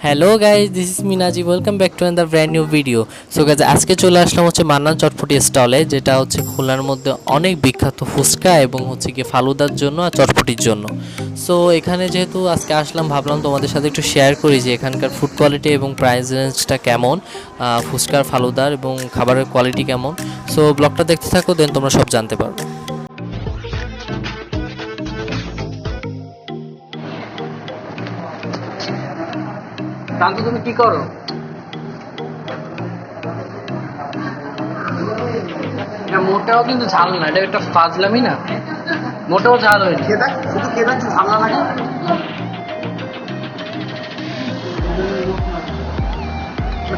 Hello guys, this is Minaji. Welcome back to another brand new video. So guys, আজকে চলে আসলাম হচ্ছে মান্নান চটপটি স্টলে, যেটা হচ্ছে খুলনার মধ্যে অনেক বিখ্যাত ফুচকা এবং হচ্ছে কি ফালুদার জন্য আর চটপটির জন্য। সো এখানে যেহেতু আজকে আসলাম, ভাবলাম তোমাদের সাথে একটু শেয়ার করি যে এখানকার ফুড কোয়ালিটি এবং প্রাইস রেঞ্জটা কেমন, ফুচকার ফালুদার এবং খাবারের কোয়ালিটি কেমন। সো ব্লগটা দেখতে থাকো, দেন তোমরা সব জানতে পারবে। শান্ত, তুমি কি করো? এটা মোটেও কিন্তু ঝাল না, এটা একটা ফাজলামি না, মোটেও ঝাল হয়নি। খেয়ে দেখ, শুধু খেয়ে দেখ, ঝাল না লাগে।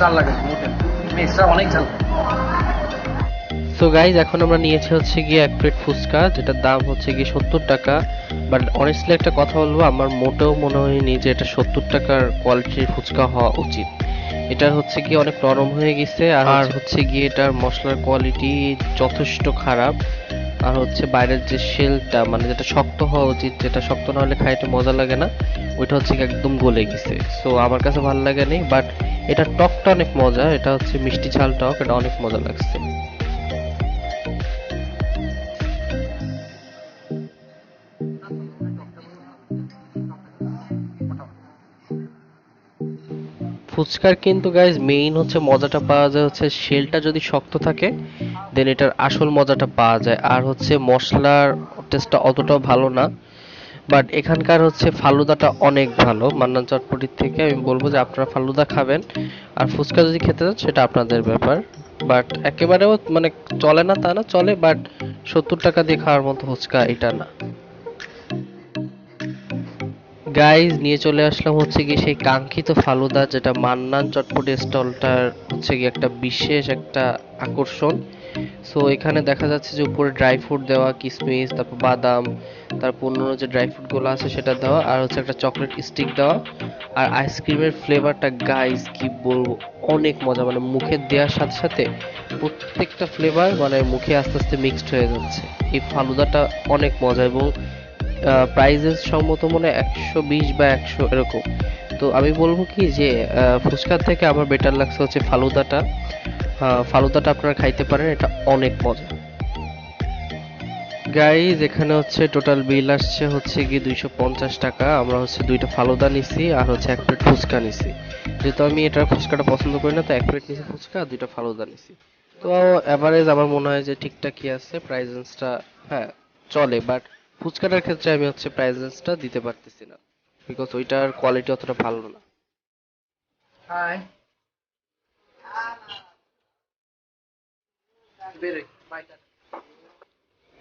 ঝাল লাগে মোটে, এক্সট্রা অনেক ঝাল। সো গাইজ, এখন আমরা নিয়েছি হচ্ছে গিয়ে এক প্লেট ফুচকা, যেটার দাম হচ্ছে গিয়ে 70 টাকা। বাট অনেস্টলি একটা কথা বলবো, আমার মোটেও মনে হয়নি যে এটা 70 টাকার কোয়ালিটির ফুচকা হওয়া উচিত। এটা হচ্ছে গিয়ে অনেক নরম হয়ে গেছে, আর হচ্ছে গিয়ে এটার মশলার কোয়ালিটি যথেষ্ট খারাপ। আর হচ্ছে বাইরের যে শেলটা, মানে যেটা শক্ত হওয়া উচিত, যেটা শক্ত না হলে খাইতে মজা লাগে না, ওইটা হচ্ছে একদম গলে গেছে। সো আমার কাছে ভালো লাগে নি। বাট এটা টকটা অনেক মজা, এটা হচ্ছে মিষ্টি ঝাল টক, এটা অনেক মজা লাগছে। ফুচকার কিন্তু গাইজ মেইন হচ্ছে মজাটা পাওয়া যায় হচ্ছে শেলটা যদি শক্ত থাকে, দেন এটার আসল মজাটা পাওয়া যায়। আর হচ্ছে মশলার টেস্টটা অতটাও ভালো না। বাট এখানকার হচ্ছে ফালুদাটা অনেক ভালো। মান্নান চটপটির থেকে আমি বলবো যে আপনারা ফালুদা খাবেন, আর ফুচকা যদি খেতে চান সেটা আপনাদের ব্যাপার। বাট একেবারেও মানে চলে না তা না, চলে, বাট 70 টাকা দিয়ে খাওয়ার মতো ফুচকা এটা না। গাইজ, নিয়ে চলে আসলাম হচ্ছে কি সেই কাঙ্ক্ষিত ফালুদা, যেটা মান্নান চটপটি স্টলটার হচ্ছে কি একটা বিশেষ একটা আকর্ষণ। সো এখানে দেখা যাচ্ছে যে উপরে ড্রাই ফ্রুট দেওয়া, কিশমিশ, তারপর বাদাম, তারপর অন্য যে ড্রাই ফ্রুট গুলো আছে সেটা দেওয়া, আর হচ্ছে একটা চকলেট স্টিক দেওয়া, আর আইসক্রিমের ফ্লেভারটা গাইজ কি বলবো, অনেক মজা। মানে মুখে দেওয়ার সাথে সাথে প্রত্যেকটা ফ্লেভার মানে মুখে আস্তে আস্তে মিক্সড হয়ে যাচ্ছে। এই ফালুদাটা অনেক মজা, এবং প্রাইজেস সম্মত মনে হয় 120 বা 100 এরকম। তো আমি বলবো কি যে ফুচকার থেকে আমার বেটার লাগছে হচ্ছে ফালুদাটা। ফালুদাটা আপনারা খাইতে পারেন, এটা অনেক মজা। গাইজ, এখানে হচ্ছে টোটাল বিল আসছে হচ্ছে গিয়ে 250 টাকা। আমরা হচ্ছে দুইটা ফালুদা নিছি আর হচ্ছে এক প্লেট ফুচকা নিছি। যেহেতু আমি এটা ফুচকাটা পছন্দ করি না, তো এক প্লেট নিছি ফুচকা আর দুইটা ফালুদা নিছি। তো এভারেজ আমার মনে হয় যে ঠিকঠাকই আছে প্রাইসেসটা। হ্যাঁ, চলে। বাট ফুচকাটার ক্ষেত্রে আমি হচ্ছে প্রাইসেসটা দিতে পারতেছি না, বিকজ ওইটার কোয়ালিটি অতটা ভালো না। হাই, বেরে বাই।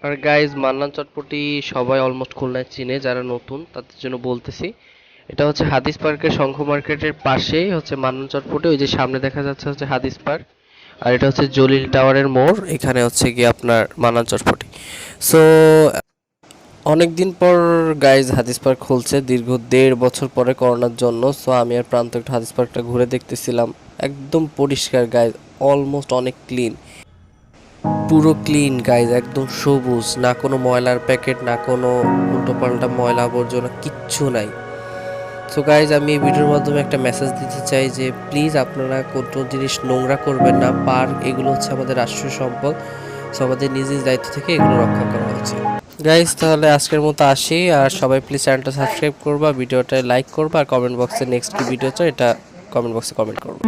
আর গাইজ, মান্নান চটপটি সবাই অলমোস্ট খুলনায় চিনে, যারা নতুন তাদের জন্য বলতেছি। এটা হচ্ছে হাদিস পার্কের শঙ্খ মার্কেটের পাশেই হচ্ছে মান্নান চটপটি। ওই যে সামনে দেখা যাচ্ছে হচ্ছে হাদিস পার্ক, আর এটা হচ্ছে জলিল টাওয়ারের মোড়। এখানে হচ্ছে কি আপনার মান্নান চটপটি। সো অনেক দিন পর গাইজ হাদিস পার্ক খুলছে, দীর্ঘ 1.5 বছর পরে করোনার জন্য। সো আমি আর প্রান্ত একটু হাদিস পার্কটা ঘুরে দেখতেছিলাম। একদম পরিষ্কার গাইজ, অলমোস্ট অনেক ক্লিন, পুরো ক্লিন গাইজ, একদম সবুজ, না কোনো ময়লার প্যাকেট, না কোনো উল্টোপাল্টা ময়লা আবর্জনা, কিচ্ছু নাই। সো গাইজ, আমি এই ভিডিওর মাধ্যমে একটা মেসেজ দিতে চাই যে প্লিজ আপনারা কোনো জিনিস নোংরা করবেন না। পার্ক এগুলো হচ্ছে আমাদের রাষ্ট্রীয় সম্পদ। সো আমাদের নিজ নিজ দায়িত্ব থেকে এগুলো রক্ষা করা উচিত। গাইজ, তাহলে আজকের মতো আসি। আর সবাই প্লিজ চ্যানেলটা সাবস্ক্রাইব করবা, ভিডিওটা লাইক করবা, আর কমেন্ট বক্সে নেক্সট কি ভিডিও চাই এটা কমেন্ট বক্সে কমেন্ট করবা।